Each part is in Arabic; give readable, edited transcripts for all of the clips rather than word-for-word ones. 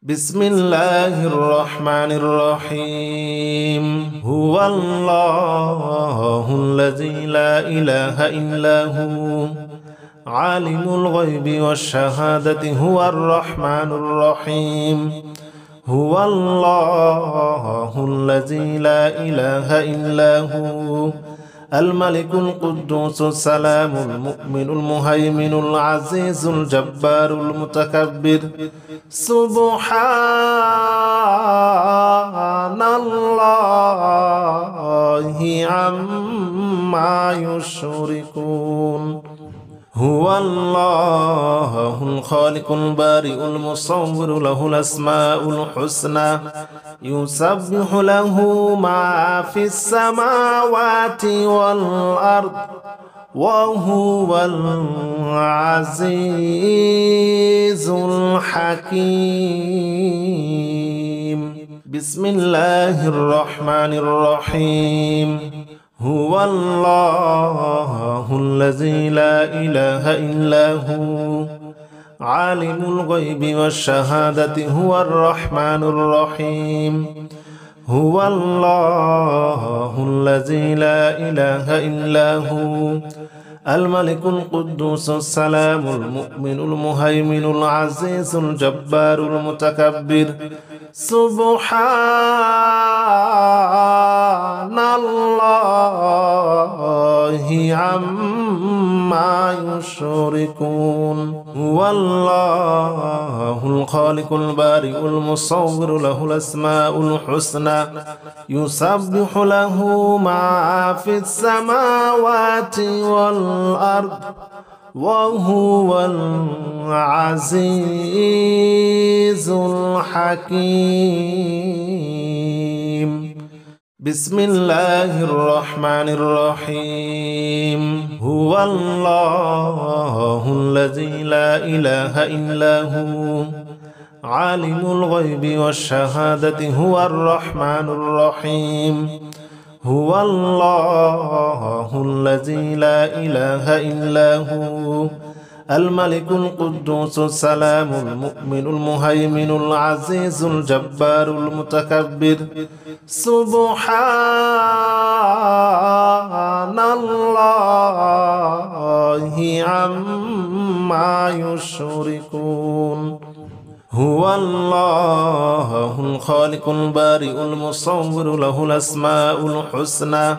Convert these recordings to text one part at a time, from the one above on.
بسم الله الرحمن الرحيم هو الله الذي لا إله إلا هو عالم الغيب والشهادة هو الرحمن الرحيم هو الله الذي لا إله إلا هو الملك القدوس السلام المؤمن المهيمن العزيز الجبار المتكبر سبحان الله عما يشركون هو الله الخالق البارئ المصور له الأسماء الحسنى يسبح له ما في السماوات والأرض وهو العزيز الحكيم بسم الله الرحمن الرحيم هو الله الذي لا إله إلا هو عالم الغيب والشهادة هو الرحمن الرحيم هو الله الذي لا إله إلا هو الملك القدوس السلام المؤمن المهيمن العزيز الجبار المتكبر سبحان الله عما يشركون هو الله الخالق البارئ المصور له الأسماء الحسنى يسبح له ما في السماوات والأرض وهو العزيز الحكيم بسم الله الرحمن الرحيم هو الله الذي لا إله إلا هو عالم الغيب والشهادة هو الرحمن الرحيم هو الله الذي لا إله إلا هو الملك القدوس السلام المؤمن المهيمن العزيز الجبار المتكبر سبحان الله عما يشركون هو الله الخالق البارئ المصور له الأسماء الحسنى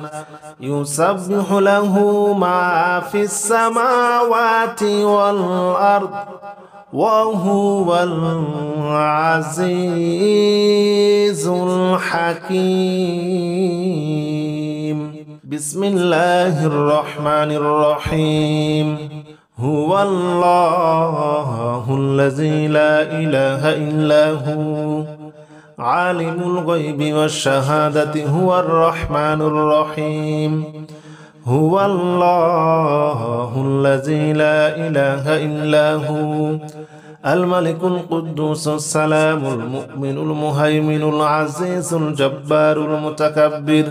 يسبح له ما في السماوات والأرض وهو العزيز الحكيم بسم الله الرحمن الرحيم هو الله الذي لا إله إلا هو عالم الغيب والشهادة هو الرحمن الرحيم هو الله الذي لا إله إلا هو الملك القدوس السلام المؤمن المهيمن العزيز الجبار المتكبر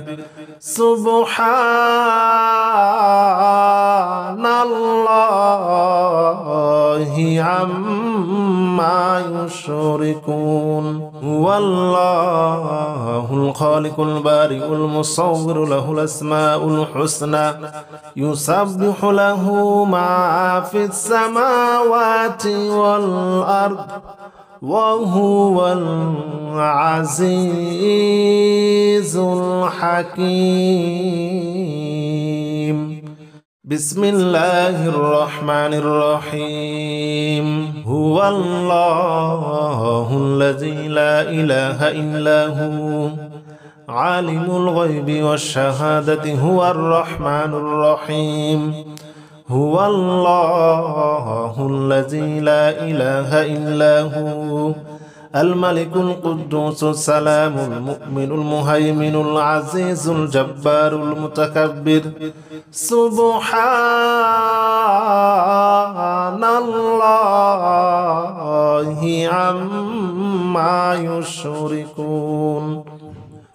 سبحان الله عما يشركون هو الله الخالق البارئ المصور له الأسماء الحسنى يسبح له ما في السماوات والأرض وهو العزيز الحكيم بسم الله الرحمن الرحيم هو الله الذي لا إله إلا هو عالم الغيب والشهادة هو الرحمن الرحيم هو الله الذي لا إله إلا هو الملك القدوس السلام المؤمن المهيمن العزيز الجبار المتكبر سبحان الله عما يشركون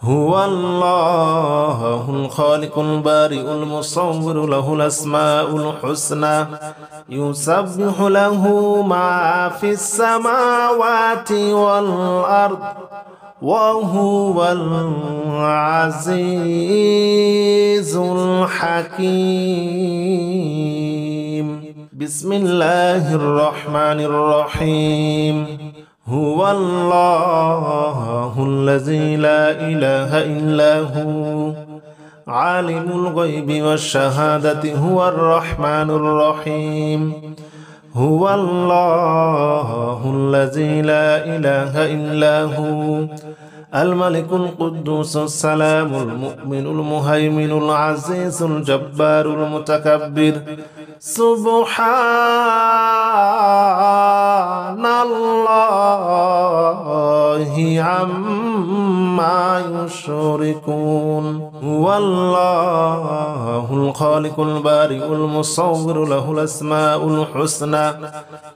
هو الله الخالق البارئ المصور له الأسماء الحسنى يسبح له ما في السماوات والأرض وهو العزيز الحكيم بسم الله الرحمن الرحيم هو الله الذي لا إله إلا هو عالم الغيب والشهادة هو الرحمن الرحيم هو الله الذي لا إله إلا هو الملك القدوس السلام المؤمن المهيمن العزيز الجبار المتكبر سبحان الله عما يشركون هو الله الخالق البارئ المصور له الأسماء الحسنى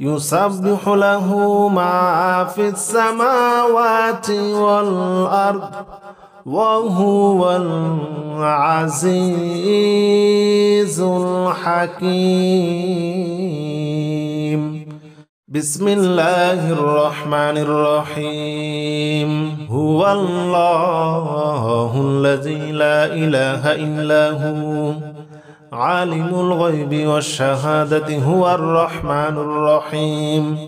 يسبح له ما في السماوات والأرض وهو العزيز الحكيم بسم الله الرحمن الرحيم هو الله الذي لا إله إلا هو عالم الغيب والشهادة هو الرحمن الرحيم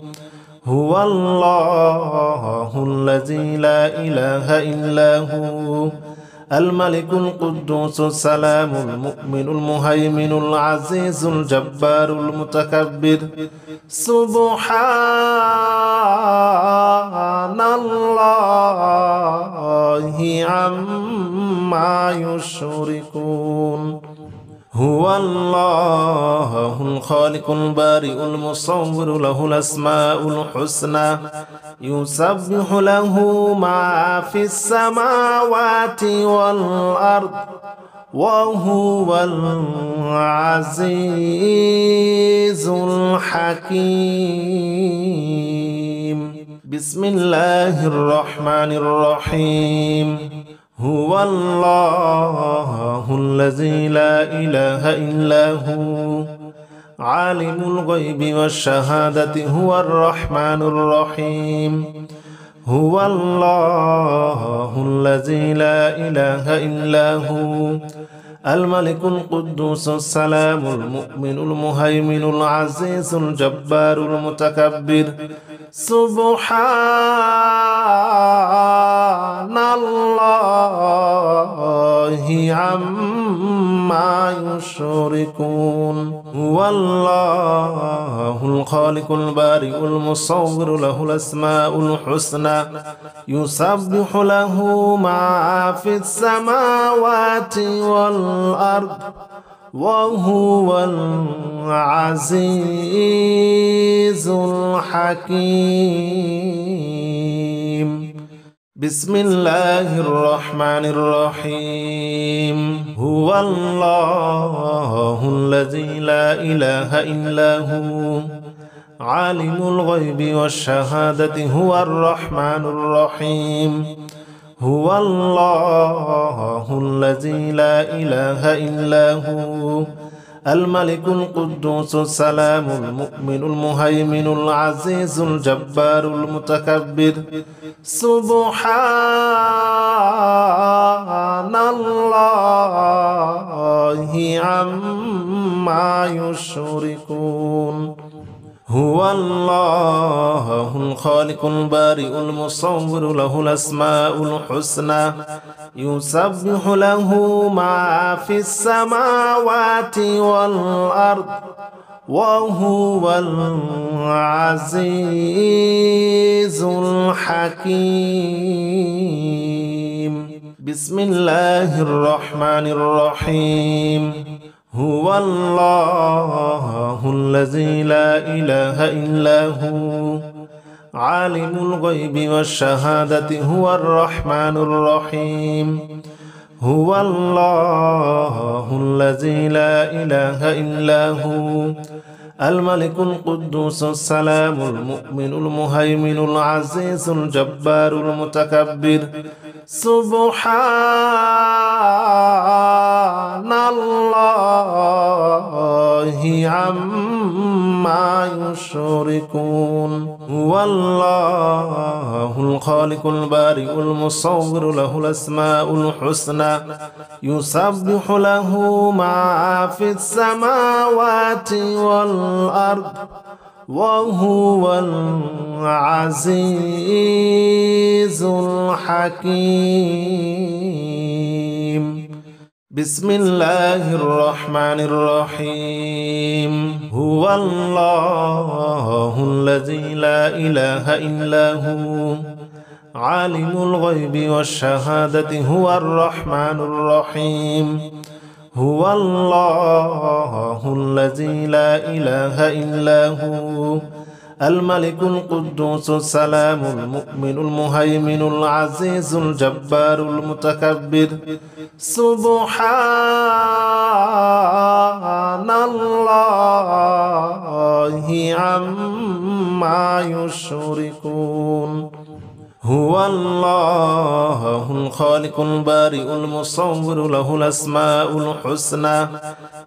هو الله الذي لا إله إلا هو الملك القدوس السلام المؤمن المهيمن العزيز الجبار المتكبر سبحان الله عما يشركون هو الله الخالق البارئ المصور له الأسماء الحسنى يسبح له ما في السماوات والأرض وهو العزيز الحكيم بسم الله الرحمن الرحيم هو الله الذي لا إله إلا هو عالم الغيب والشهادة هو الرحمن الرحيم هو الله الذي لا إله إلا هو الملك القدوس السلام المؤمن المهيمن العزيز الجبار المتكبر سبحان الله عما يشركون هو الله الخالق البارئ المصور له الأسماء الحسنى يسبح له ما في السماوات والأرض وهو العزيز الحكيم بسم الله الرحمن الرحيم هو الله الذي لا إله إلا هو عالم الغيب والشهادة هو الرحمن الرحيم هو الله الذي لا إله إلا هو الملك القدوس السلام المؤمن المهيمن العزيز الجبار المتكبر سبحان الله عما يشركون هو الله الخالق البارئ المصور له الأسماء الحسنى يسبح له ما في السماوات والأرض وهو العزيز الحكيم بسم الله الرحمن الرحيم هو الله الذي لا إله إلا هو عالم الغيب والشهادة هو الرحمن الرحيم هو الله الذي لا إله إلا هو الملك القدوس السلام المؤمن المهيمن العزيز الجبار المتكبر سبحان الله عما يشركون هو الله الخالق البارئ المصور له الأسماء الحسنى يسبح له ما في السماوات والأرض وهو العزيز الحكيم بسم الله الرحمن الرحيم هو الله الذي لا إله إلا هو عالم الغيب والشهادة هو الرحمن الرحيم هو الله الذي لا إله إلا هو الملك القدوس السلام المؤمن المهيمن العزيز الجبار المتكبر سبحان الله عما يشركون هو الله الخالق البارئ المصور له الأسماء الحسنى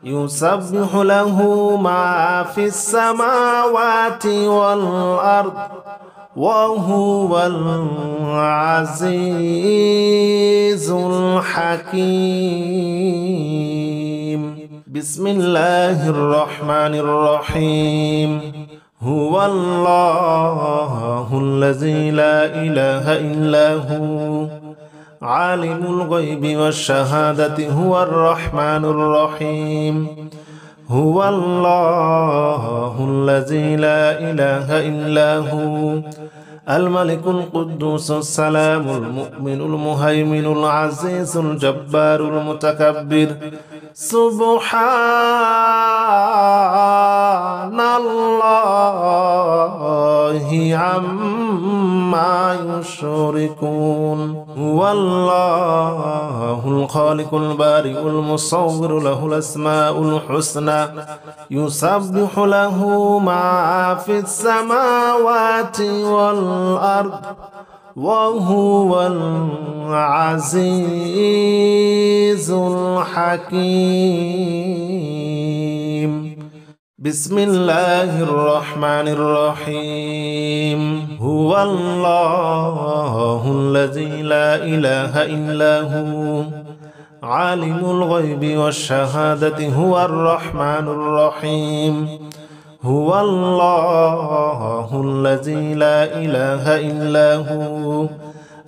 يسبح له ما في السماوات والأرض وهو العزيز الحكيم بسم الله الرحمن الرحيم هو الله الذي لا إله إلا هو عالم الغيب والشهادة هو الرحمن الرحيم هو الله الذي لا إله إلا هو الملك القدوس السلام المؤمن المهيمن العزيز الجبار المتكبر سبحان الله عما يشركون هو الله الخالق البارئ المصور له الأسماء الحسنى يسبح له ما في السماوات والأرض وهو العزيز الحكيم بسم الله الرحمن الرحيم هو الله الذي لا إله إلا هو عالم الغيب والشهادة هو الرحمن الرحيم هو الله الذي لا إله إلا هو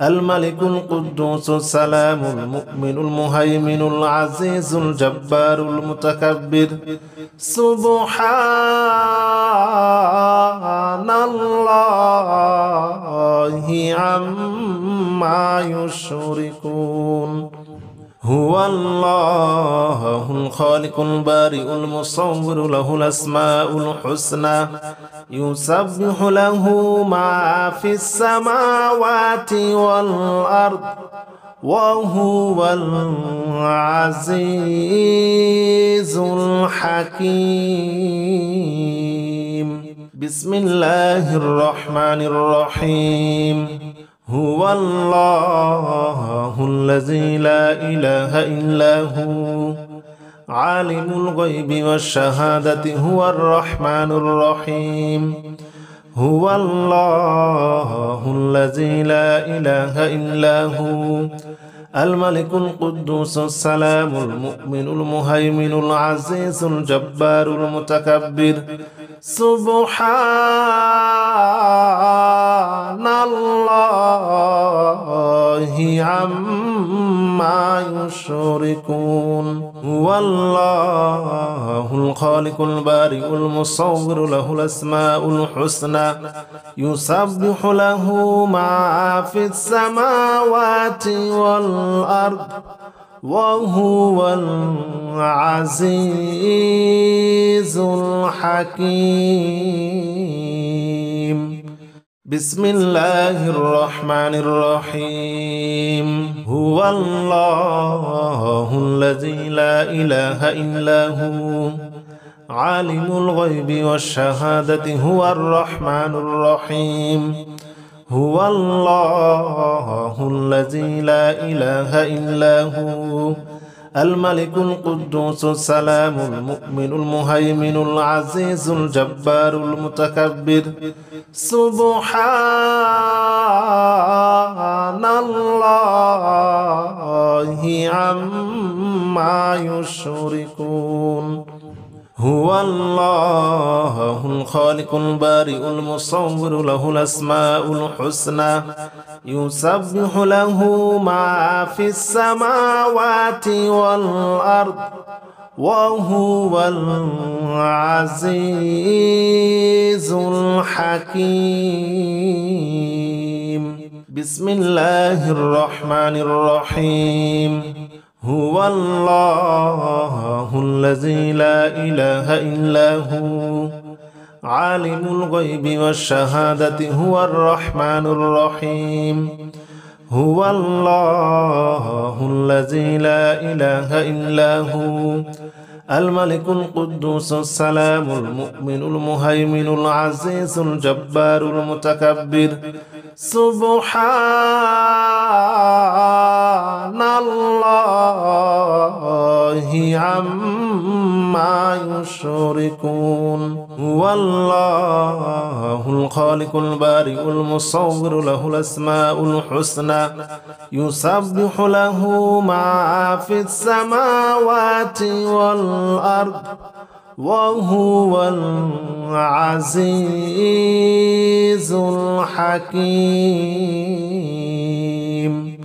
الملك القدوس السلام المؤمن المهيمن العزيز الجبار المتكبر سبحان الله عما يشركون هو الله الخالق البارئ المصور له الأسماء الحسنى يسبح له ما في السماوات والأرض وهو العزيز الحكيم بسم الله الرحمن الرحيم هو الله الذي لا إله إلا هو عالم الغيب والشهادة هو الرحمن الرحيم هو الله الذي لا إله إلا هو الملك القدوس السلام المؤمن المهيمن العزيز الجبار المتكبر سبحان الله عما يشركون هو الله الخالق البارئ المصور له الأسماء الحسنى يسبح له ما في السماوات والأرض وهو العزيز الحكيم بسم الله الرحمن الرحيم هو الله الذي لا إله إلا هو عالم الغيب والشهادة هو الرحمن الرحيم هو الله الذي لا إله إلا هو الملك القدوس السلام المؤمن المهيمن العزيز الجبار المتكبر سبحان الله عما يشركون هو الله الخالق البارئ المصور له الأسماء الحسنى يسبح له ما في السماوات والأرض وهو العزيز الحكيم بسم الله الرحمن الرحيم هو الله الذي لا إله إلا هو عالم الغيب والشهادة هو الرحمن الرحيم هو الله الذي لا إله إلا هو الملك القدوس السلام المؤمن المهيمن العزيز الجبار المتكبر سبحان الله عما يشركون هو الله الخالق البارئ المصور له الأسماء الحسنى يسبح له ما في السماوات والأرض وهو العزيز الحكيم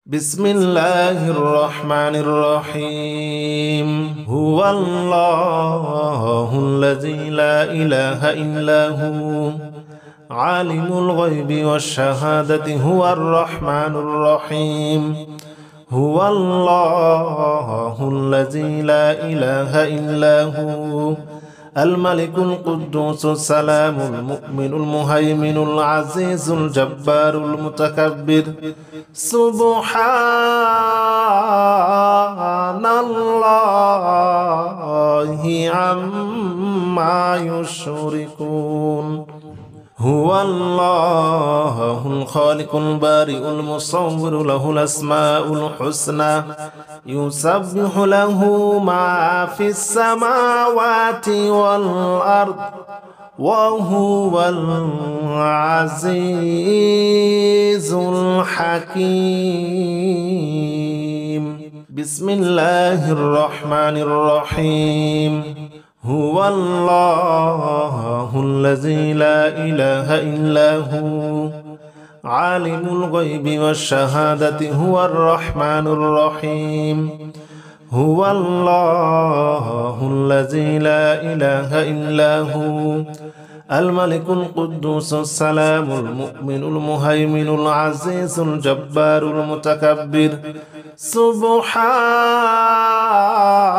بسم الله الرحمن الرحيم هو الله الذي لا إله إلا هو عالم الغيب والشهادة هو الرحمن الرحيم هو الله الذي لا إله إلا هو الملك القدوس السلام المؤمن المهيمن العزيز الجبار المتكبر سبحان الله عما يشركون هو الله الخالق البارئ المصور له الأسماء الحسنى يسبح له ما في السماوات والأرض وهو العزيز الحكيم بسم الله الرحمن الرحيم هو الله الذي لا إله إلا هو عالم الغيب والشهادة هو الرحمن الرحيم هو الله الذي لا إله إلا هو الملك القدوس السلام المؤمن المهيمن العزيز الجبار المتكبر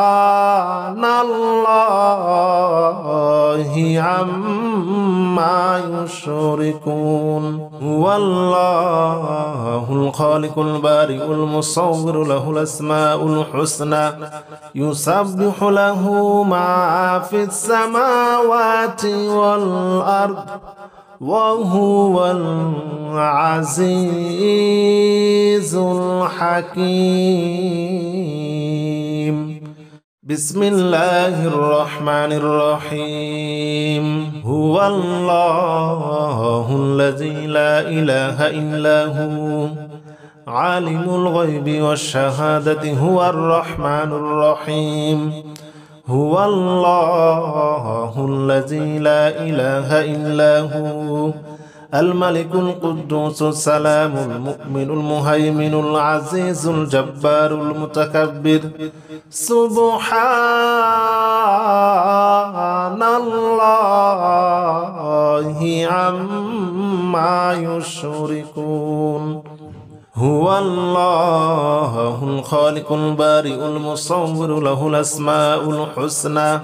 سبحان الله عما يشركون هو الله الخالق البارئ المصور له الأسماء الحسنى يسبح له ما في السماوات والأرض وهو العزيز الحكيم بسم الله الرحمن الرحيم هو الله الذي لا إله إلا هو عالم الغيب والشهادة هو الرحمن الرحيم هو الله الذي لا إله إلا هو الملك القدوس السلام المؤمن المهيمن العزيز الجبار المتكبر سبحان الله عما يشركون هو الله الخالق البارئ المصور له الأسماء الحسنى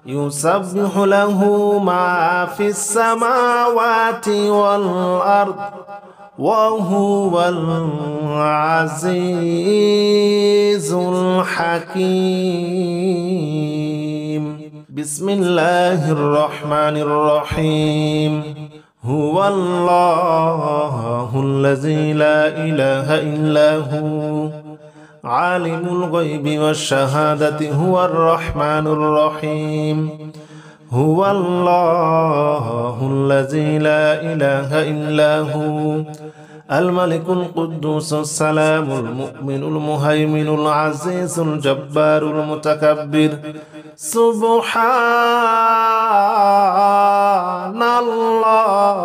يسبح له ما في السماوات والأرض وهو العزيز الحكيم بسم الله الرحمن الرحيم هو الله الذي لا إله إلا هو عالم الغيب والشهادة هو الرحمن الرحيم هو الله الذي لا إله إلا هو الملك القدوس السلام المؤمن المهيمن العزيز الجبار المتكبر سبحان الله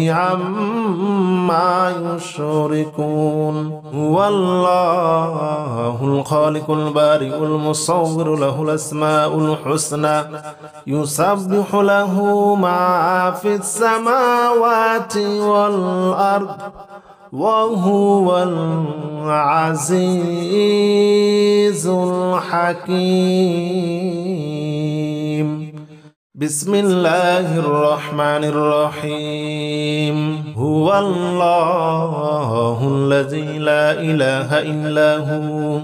عما يشركون هو الله الخالق البارئ المصور له الأسماء الحسنى يسبح له ما في السماوات والأرض وهو العزيز الحكيم بسم الله الرحمن الرحيم هو الله الذي لا إله إلا هو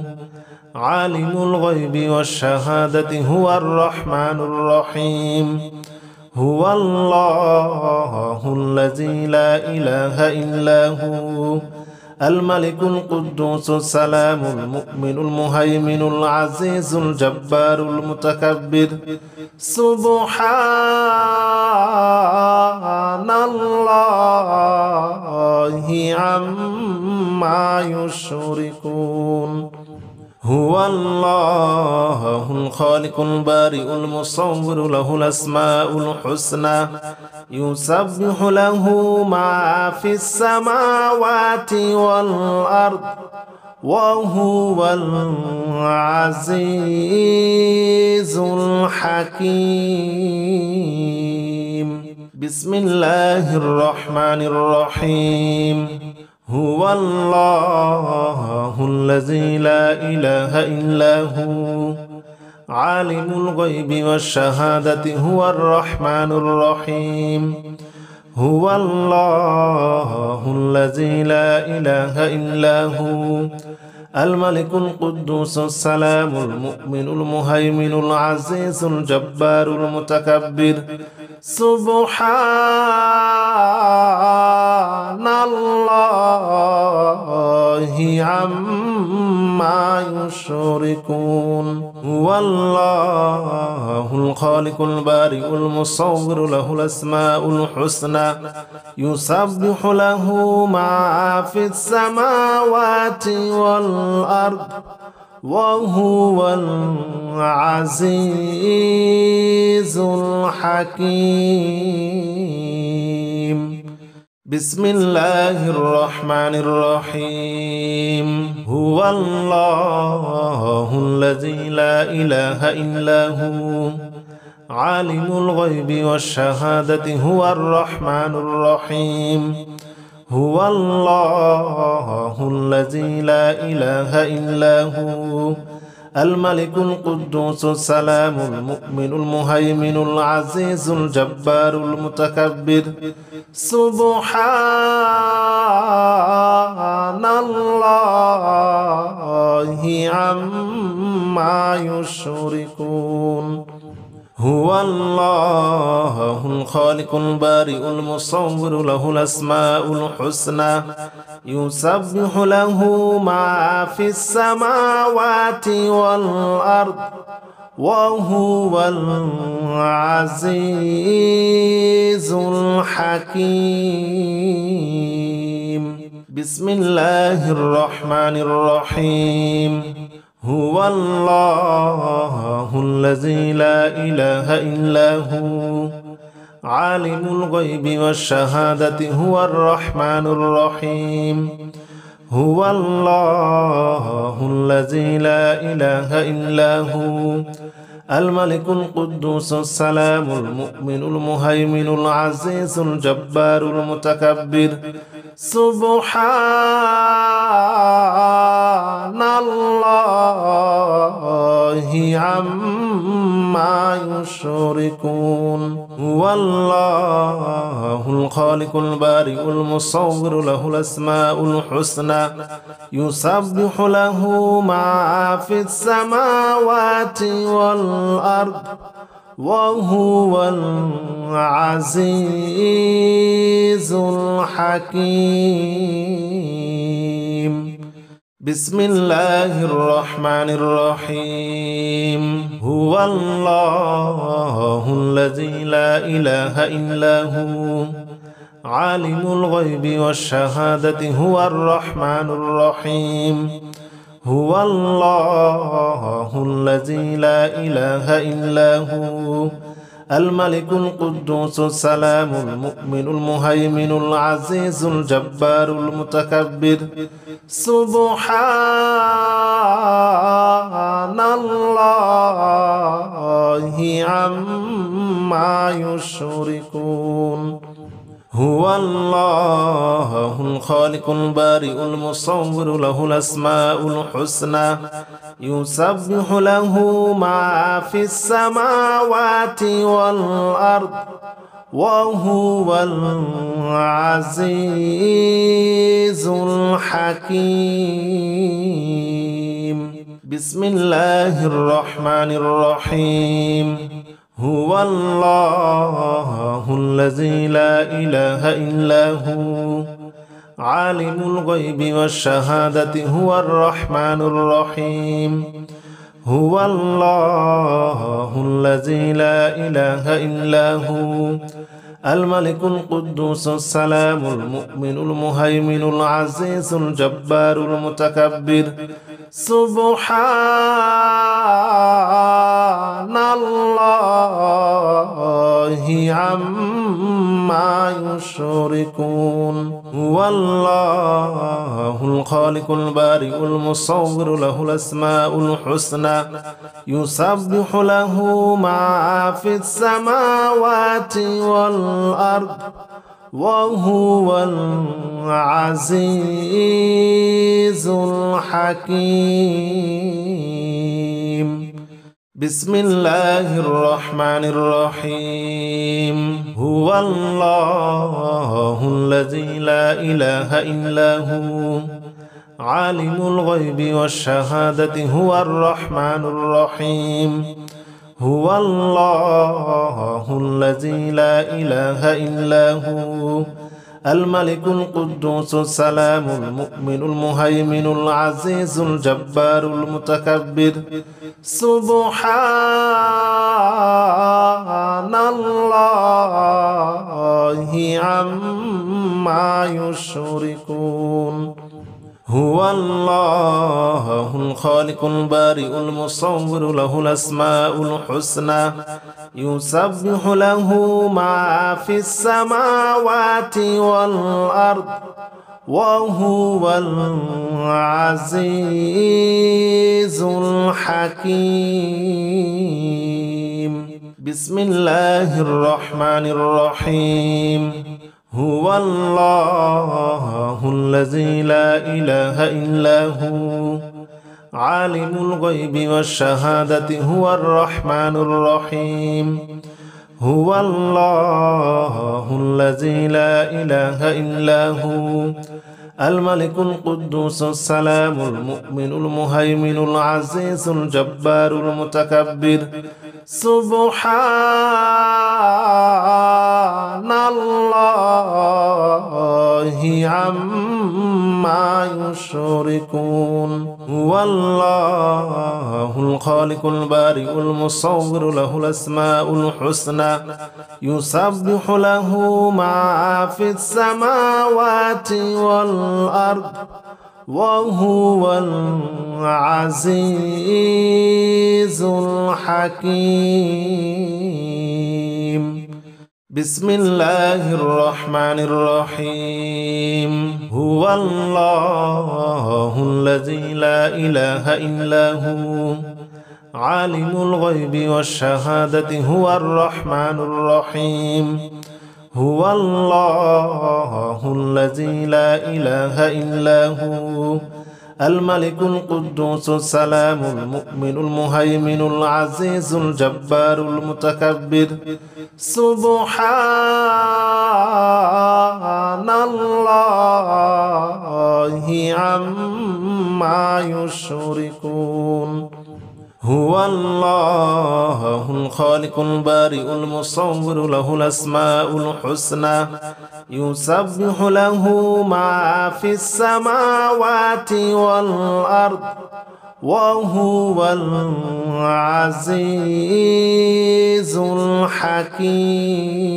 عالم الغيب والشهادة هو الرحمن الرحيم هو الله الذي لا إله إلا هو الملك القدوس السلام المؤمن المهيمن العزيز الجبار المتكبر سبحان الله عما يشركون هو الله الخالق البارئ المصور له الأسماء الحسنى يسبح له ما في السماوات والأرض وهو العزيز الحكيم بسم الله الرحمن الرحيم هو الله الذي لا إله إلا هو عالم الغيب والشهادة هو الرحمن الرحيم هو الله الذي لا إله إلا هو الملك القدوس السلام المؤمن المهيمن العزيز الجبار المتكبر سبحان الله عما يشركون هو الله الخالق البارئ المصور له الأسماء الحسنى يسبح له ما في السماوات والأرض وهو العزيز الحكيم بسم الله الرحمن الرحيم هو الله الذي لا إله إلا هو عالم الغيب والشهادة هو الرحمن الرحيم هو الله الذي لا إله إلا هو الملك القدوس السلام المؤمن المهيمن العزيز الجبار المتكبر سبحان الله عما يشركون هو الله الخالق البارئ المصور له الأسماء الحسنى يسبح له ما في السماوات والأرض وهو العزيز الحكيم بسم الله الرحمن الرحيم هو الله الذي لا إله إلا هو عالم الغيب والشهادة هو الرحمن الرحيم هو الله الذي لا إله إلا هو الملك القدوس السلام المؤمن المهيمن العزيز الجبار المتكبر سبحان الله الله عما يشركون هو الله الخالق البارئ المصور له الأسماء الحسنى يسبح له ما في السماوات والأرض وهو العزيز الحكيم بسم الله الرحمن الرحيم هو الله الذي لا إله إلا هو عالم الغيب والشهادة هو الرحمن الرحيم هو الله الذي لا إله إلا هو الملك القدوس السلام المؤمن المهيمن العزيز الجبار المتكبر سبحان الله عما يشركون هو الله الخالق البارئ المصور له الأسماء الحسنى يسبح له ما في السماوات والأرض وهو العزيز الحكيم بسم الله الرحمن الرحيم هو الله الذي لا إله إلا هو عالم الغيب والشهادة هو الرحمن الرحيم هو الله الذي لا إله إلا هو الملك القدوس السلام المؤمن المهيمن العزيز الجبار المتكبر سبحان الله عما يشركون هو الله الخالق البارئ المصور له الأسماء الحسنى يسبح له ما في السماوات والأرض وهو العزيز الحكيم بسم الله الرحمن الرحيم هو الله الذي لا إله إلا هو عالم الغيب والشهادة هو الرحمن الرحيم هو الله الذي لا إله إلا هو الملك القدوس السلام المؤمن المهيمن العزيز الجبار المتكبر سبحان الله عما يشركون هو الله الخالق البارئ المصور له الأسماء الحسنى يسبح له ما في السماوات والأرض وهو العزيز الحكيم بسم الله الرحمن الرحيم هو الله الذي لا إله إلا هو عالم الغيب والشهادة هو الرحمن الرحيم هو الله الذي لا إله إلا هو الملك القدوس السلام المؤمن المهيمن العزيز الجبار المتكبر سبحان الله عما يشركون هو الله الخالق البارئ المصور له الأسماء الحسنى يسبح له ما في السماوات والأرض وهو العزيز الحكيم بسم الله الرحمن الرحيم هو الله الذي لا إله إلا هو عالم الغيب والشهادة هو الرحمن الرحيم هو الله الذي لا إله إلا هو الملك القدوس السلام المؤمن المهيمن العزيز الجبار المتكبر سبحان الله عما يشركون هو الله الخالق البارئ المصور له الأسماء الحسنى يسبح له ما في السماوات والأرض وهو العزيز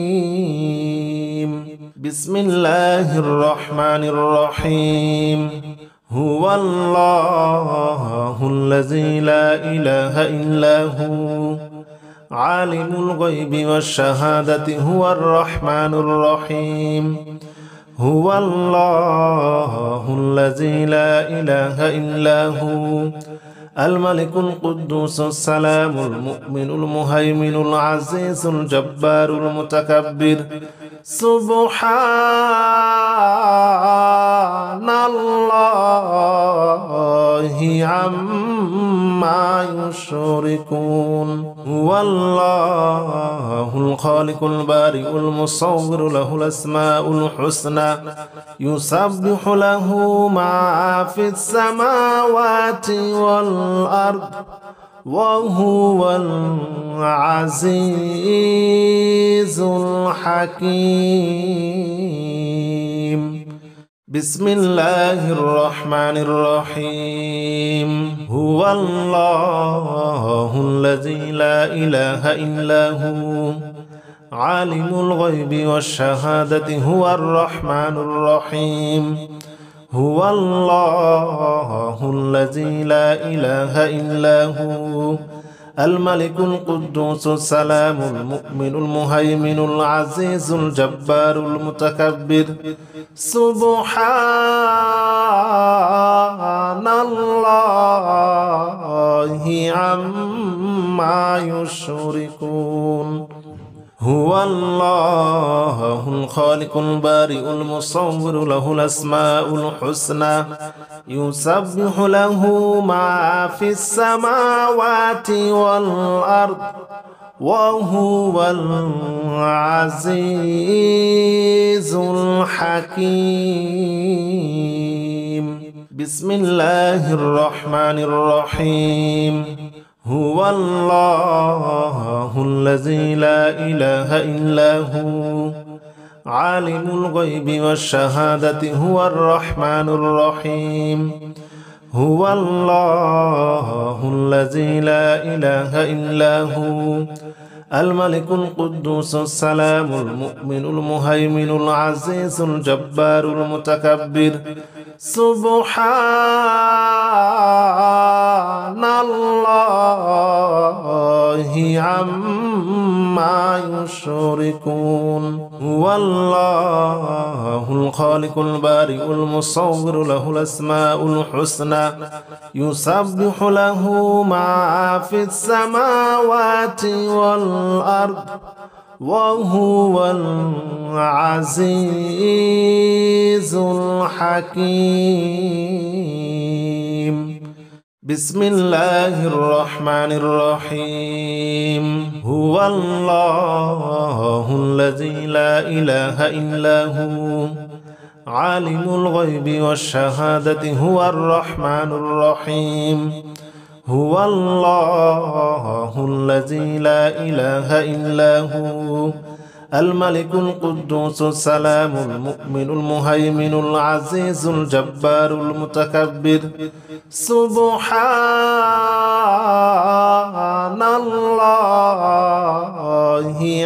الحكيم بسم الله الرحمن الرحيم هو الله الذي لا إله إلا هو عالم الغيب والشهادة هو الرحمن الرحيم هو الله الذي لا إله إلا هو الملك القدوس السلام المؤمن المهيمن العزيز الجبار المتكبر سبحان الله عما يشركون هو الله الخالق البارئ المصور له الأسماء الحسنى يسبح له ما في السماوات والأرض وهو العزيز الحكيم بسم الله الرحمن الرحيم هو الله الذي لا إله إلا هو عالم الغيب والشهادة هو الرحمن الرحيم هو الله الذي لا إله إلا هو الملك القدوس السلام المؤمن المهيمن العزيز الجبار المتكبر سبحان الله عما يشركون هو الله الخالق البارئ المصور له الأسماء الحسنى يسبح له ما في السماوات والأرض وهو العزيز الحكيم بسم الله الرحمن الرحيم هو الله الذي لا إله إلا هو عالم الغيب والشهادة هو الرحمن الرحيم هو الله الذي لا إله إلا هو الملك القدوس السلام المؤمن المهيمن العزيز الجبار المتكبر سبحان الله عما يشركون هو الله الخالق البارئ المصور له الأسماء الحسنى يسبح له ما في السماوات والأرض وهو العزيز الحكيم بسم الله الرحمن الرحيم هو الله الذي لا إله إلا هو عالم الغيب والشهادة هو الرحمن الرحيم هو الله الذي لا إله إلا هو الملك القدوس السلام المؤمن المهيمن العزيز الجبار المتكبر سبحان الله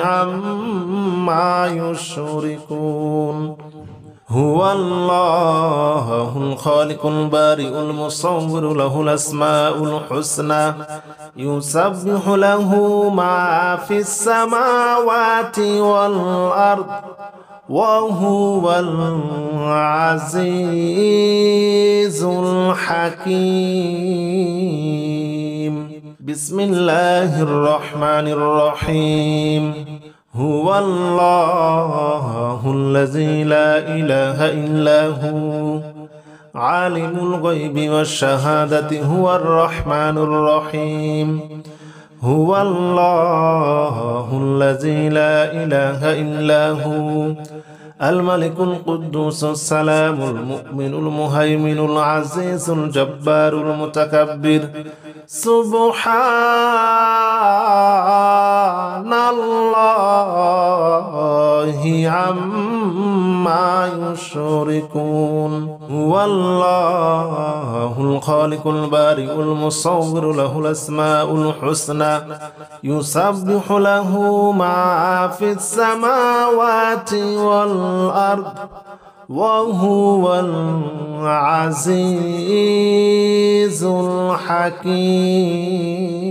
عما يشركون هو الله الخالق البارئ المصور له الأسماء الحسنى يسبح له ما في السماوات والأرض وهو العزيز الحكيم بسم الله الرحمن الرحيم هو الله الذي لا إله إلا هو عالم الغيب والشهادة هو الرحمن الرحيم هو الله الذي لا إله إلا هو الملك القدوس السلام المؤمن المهيمن العزيز الجبار المتكبر سبحان الله عما يشركون هو الله الخالق البارئ المصور له الأسماء الحسنى يسبح له ما في السماوات والأرض وهو العزيز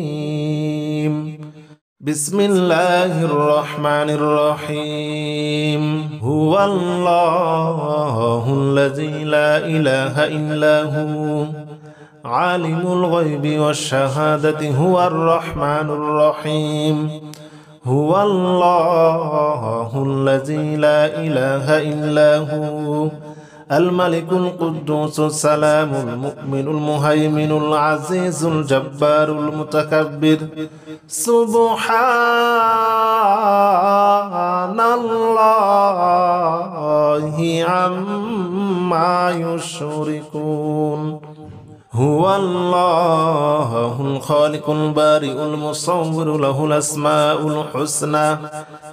الحكيم بسم الله الرحمن الرحيم هو الله الذي لا إله إلا هو عالم الغيب والشهادة هو الرحمن الرحيم هو الله الذي لا إله إلا هو الملك القدوس السلام المؤمن المهيمن العزيز الجبار المتكبر سبحان الله عما يشركون هو الله الخالق البارئ المصور له الأسماء الحسنى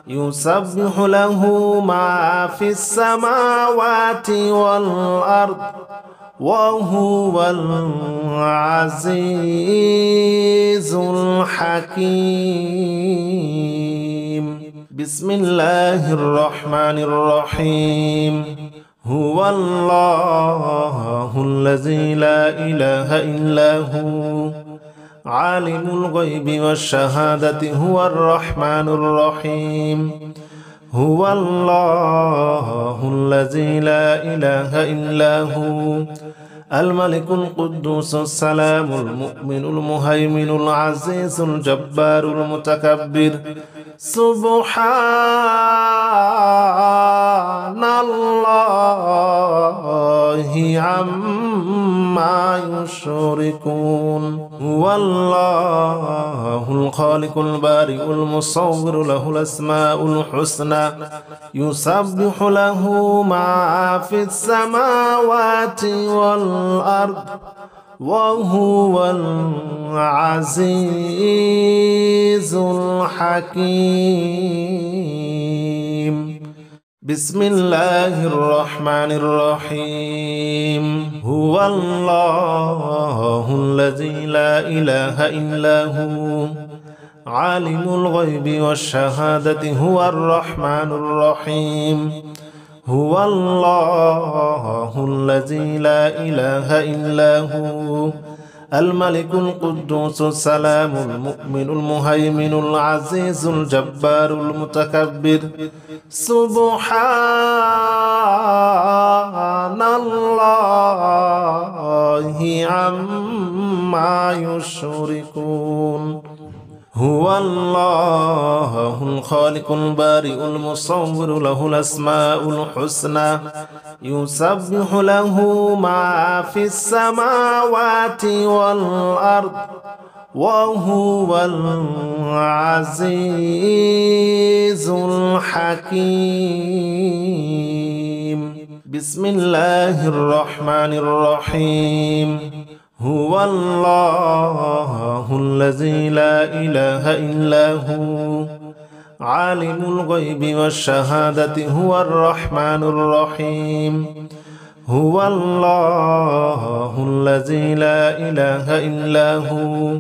يسبح له ما في السماوات والأرض وهو العزيز الحكيم بسم الله الرحمن الرحيم هو الله الذي لا إله إلا هو عالم الغيب والشهادة هو الرحمن الرحيم هو الله الذي لا إله إلا هو الملك القدوس السلام المؤمن المهيمن العزيز الجبار المتكبر سبحان الله عما يشركون هو الله الخالق البارئ المصور له الأسماء الحسنى يسبح له ما في السماوات والأرض وهو العزيز الحكيم بسم الله الرحمن الرحيم هو الله الذي لا إله إلا هو عالم الغيب والشهادة هو الرحمن الرحيم هو الله الذي لا إله إلا هو الملك القدوس السلام المؤمن المهيمن العزيز الجبار المتكبر سبحان الله عما يشركون هو الله الخالق البارئ المصور له الأسماء الحسنى يسبح له ما في السماوات والأرض وهو العزيز الحكيم بسم الله الرحمن الرحيم هو الله الذي لا إله إلا هو عالم الغيب والشهادة هو الرحمن الرحيم هو الله الذي لا إله إلا هو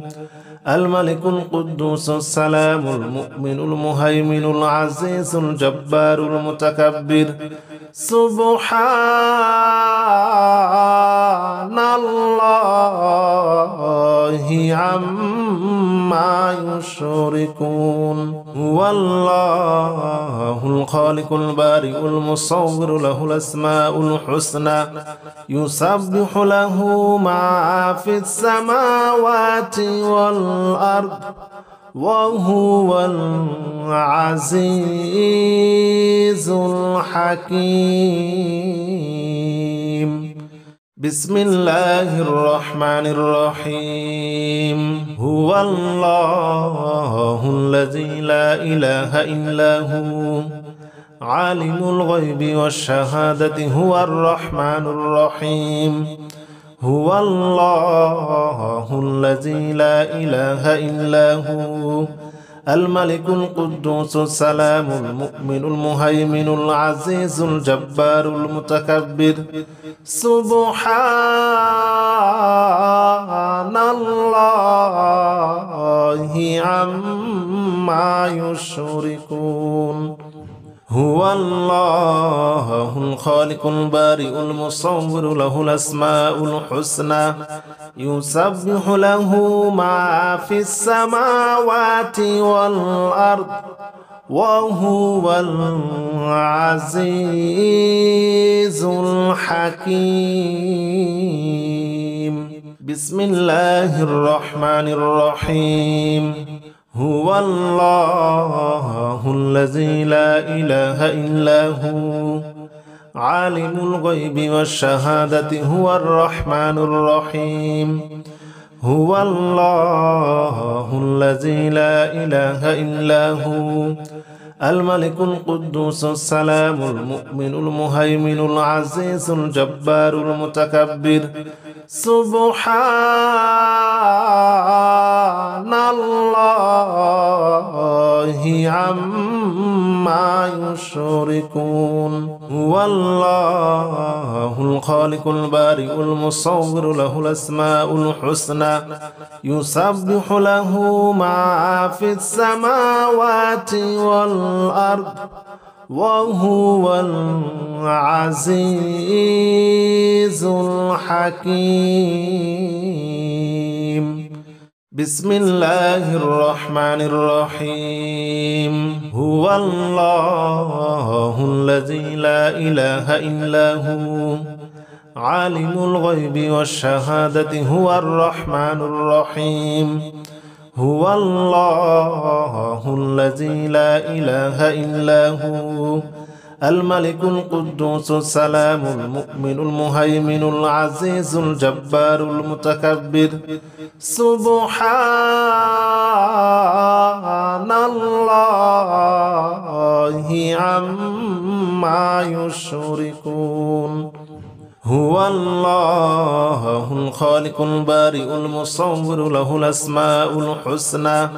الملك القدوس السلام المؤمن المهيمن العزيز الجبار المتكبر سبحان الله عما يشركون هو الله الخالق البارئ المصور له الأسماء الحسنى يسبح له ما في السماوات والأرض وهو العزيز الحكيم بسم الله الرحمن الرحيم هو الله الذي لا إله إلا هو عالم الغيب والشهادة هو الرحمن الرحيم هو الله الذي لا إله إلا هو الملك القدوس السلام المؤمن المهيمن العزيز الجبار المتكبر سبحان الله عما يشركون هو الله الخالق البارئ المصور له الأسماء الحسنى يسبح له ما في السماوات والأرض وهو العزيز الحكيم بسم الله الرحمن الرحيم هو الله الذي لا إله إلا هو عالم الغيب والشهادة هو الرحمن الرحيم هو الله الذي لا إله إلا هو الملك القدوس السلام المؤمن المهيمن العزيز الجبار المتكبر سبحان الله عما يشركون هو الله الخالق البارئ المصور له الأسماء الحسنى يسبح له ما في السماوات والأرض وهو العزيز الحكيم بسم الله الرحمن الرحيم هو الله الذي لا إله إلا هو عالم الغيب والشهادة هو الرحمن الرحيم هو الله الذي لا إله إلا هو الملك القدوس السلام المؤمن المهيمن العزيز الجبار المتكبر سبحان الله عما يشركون هو الله الخالق البارئ المصور له الأسماء الحسنى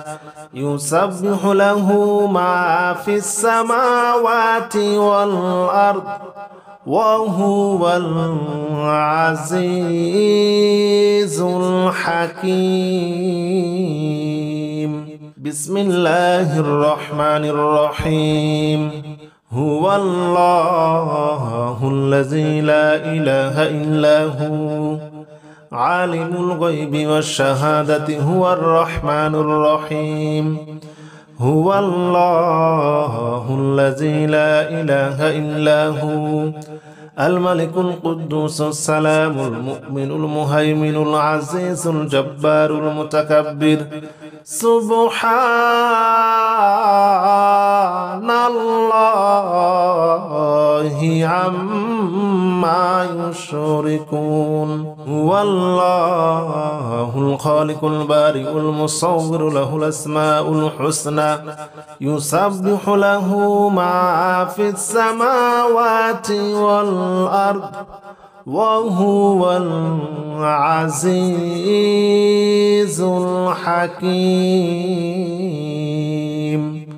يسبح له ما في السماوات والأرض وهو العزيز الحكيم بسم الله الرحمن الرحيم هو الله الذي لا إله إلا هو عالم الغيب والشهادة هو الرحمن الرحيم هو الله الذي لا إله إلا هو الملك القدوس السلام المؤمن المهيمن العزيز الجبار المتكبر سبحان الله عما يشركون هو الله الخالق البارئ المصور له الأسماء الحسنى يسبح له ما في السماوات والأرض وهو العزيز الحكيم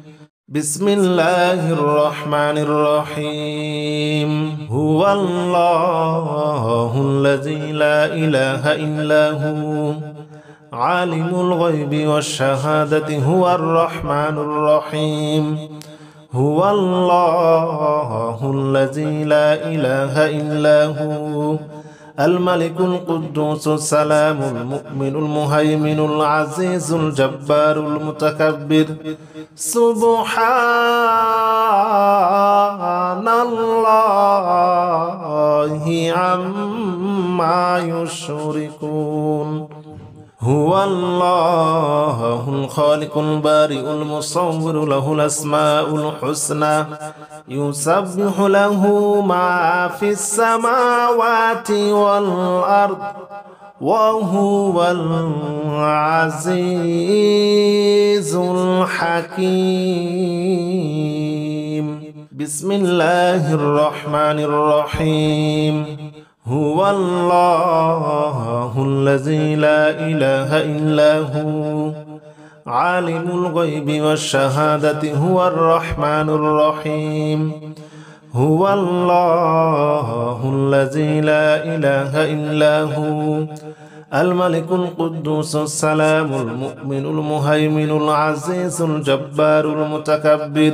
بسم الله الرحمن الرحيم هو الله الذي لا إله إلا هو عالم الغيب والشهادة هو الرحمن الرحيم هو الله الذي لا إله إلا هو الملك القدوس السلام المؤمن المهيمن العزيز الجبار المتكبر سبحان الله عما يشركون هو الله الخالق البارئ المصور له الأسماء الحسنى يسبح له ما في السماوات والأرض وهو العزيز الحكيم بسم الله الرحمن الرحيم هو الله الذي لا إله إلا هو عالم الغيب والشهادة هو الرحمن الرحيم هو الله الذي لا إله إلا هو الملك القدوس السلام المؤمن المهيمن العزيز الجبار المتكبر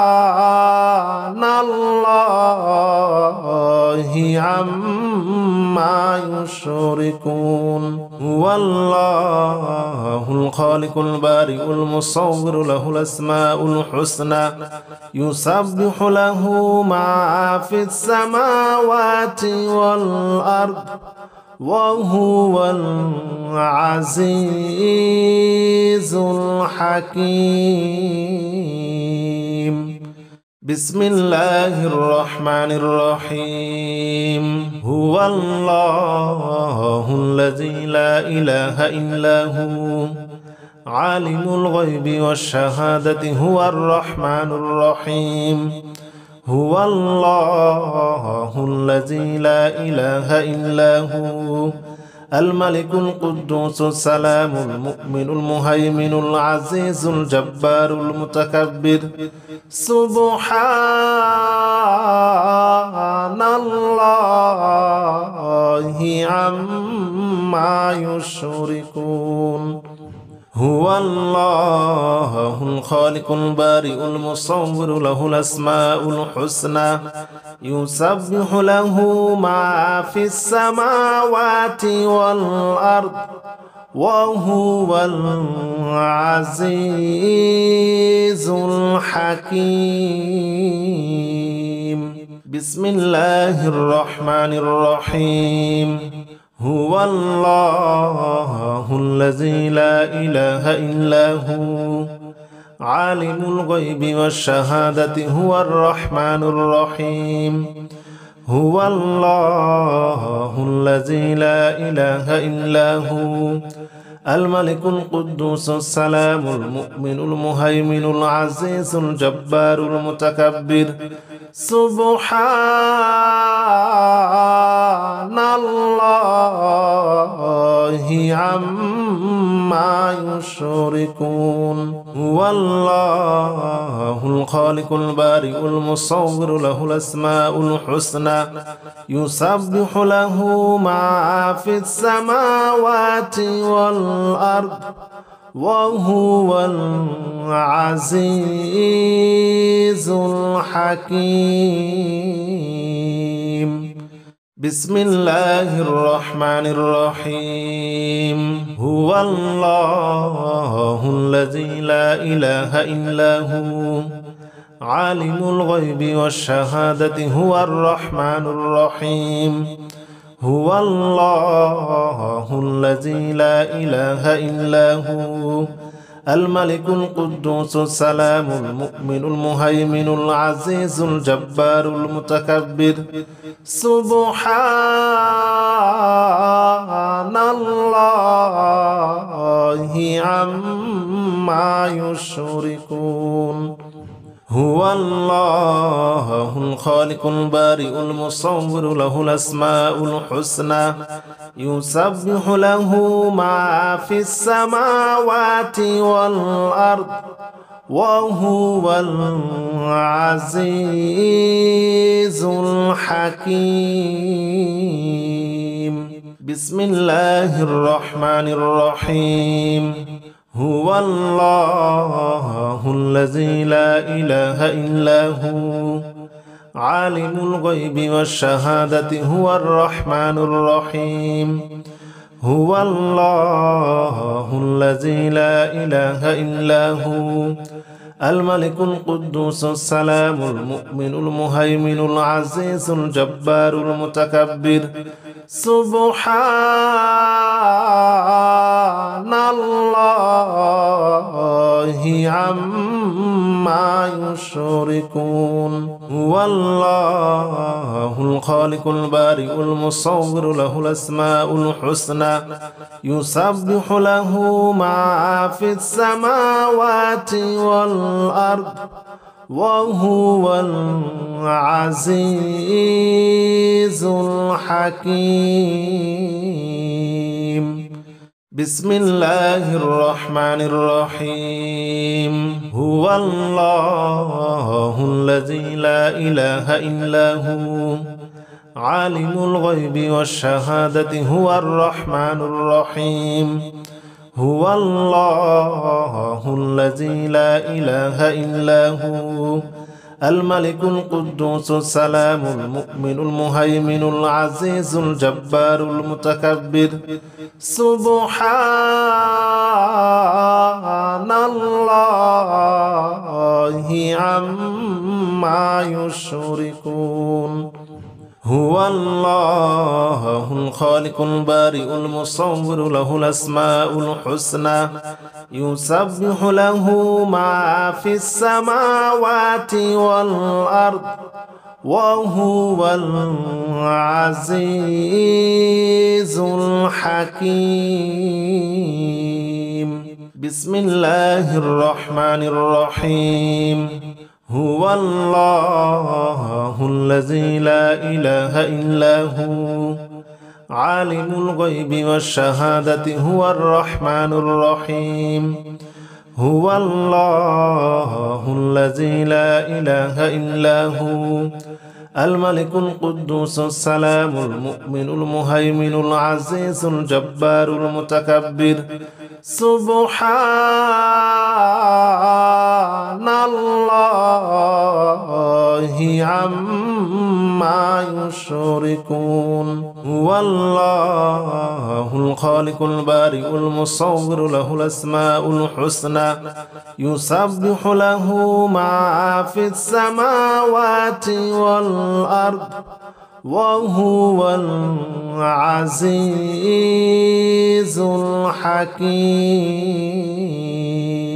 سبحان الله عما يشركون هو الله الخالق البارئ المصور له الأسماء الحسنى يسبح له ما في السماوات والأرض وهو العزيز الحكيم بسم الله الرحمن الرحيم هو الله الذي لا إله إلا هو عالم الغيب والشهادة هو الرحمن الرحيم هو الله الذي لا إله إلا هو الملك القدوس السلام المؤمن المهيمن العزيز الجبار المتكبر سبحان الله عما يشركون هو الله الخالق البارئ المصور له الأسماء الحسنى يسبح له ما في السماوات والأرض وهو العزيز الحكيم بسم الله الرحمن الرحيم هو الله الذي لا إله إلا هو عالم الغيب والشهادة هو الرحمن الرحيم هو الله الذي لا إله إلا هو الملك القدوس السلام المؤمن المهيمن العزيز الجبار المتكبر سبحان الله عما يشركون هو الله الخالق البارئ المصور له الأسماء الحسنى يسبح له ما في السماوات والأرض وهو العزيز الحكيم بسم الله الرحمن الرحيم هو الله الذي لا إله إلا هو عالم الغيب والشهادة هو الرحمن الرحيم هو الله الذي لا إله إلا هو الملك القدوس السلام المؤمن المهيمن العزيز الجبار المتكبر سبحان الله عما يشركون هو الله الخالق البارئ المصور له الأسماء الحسنى يسبح له ما في السماوات والأرض وهو العزيز الحكيم بسم الله الرحمن الرحيم هو الله الذي لا إله إلا هو عالم الغيب والشهادة هو الرحمن الرحيم هو الله الذي لا إله إلا هو الملك القدوس السلام المؤمن المهيمن العزيز الجبار المتكبر سبحان الله عما يشركون هو الله الخالق البارئ المصور له الأسماء الحسنى يسبح له ما في السماوات والأرض وهو العزيز الحكيم بسم الله الرحمن الرحيم هو الله الذي لا إله إلا هو عالم الغيب والشهادة هو الرحمن الرحيم هو الله الذي لا إله إلا هو الملك القدوس السلام المؤمن المهيمن العزيز الجبار المتكبر سبحان الله عما يشركون هو الله الخالق البارئ المصور له الأسماء الحسنى يسبح له ما في السماوات والأرض وهو العزيز الحكيم بسم الله الرحمن الرحيم هو الله الذي لا إله إلا هو عالم الغيب والشهادة هو الرحمن الرحيم هو الله الذي لا إله إلا هو الملك القدوس السلام المؤمن المهيمن العزيز الجبار المتكبر سبحان الله عما يشركون هو الله الخالق البارئ المصور له الأسماء الحسنى يسبح له ما في السماوات والأرض وهو العزيز الحكيم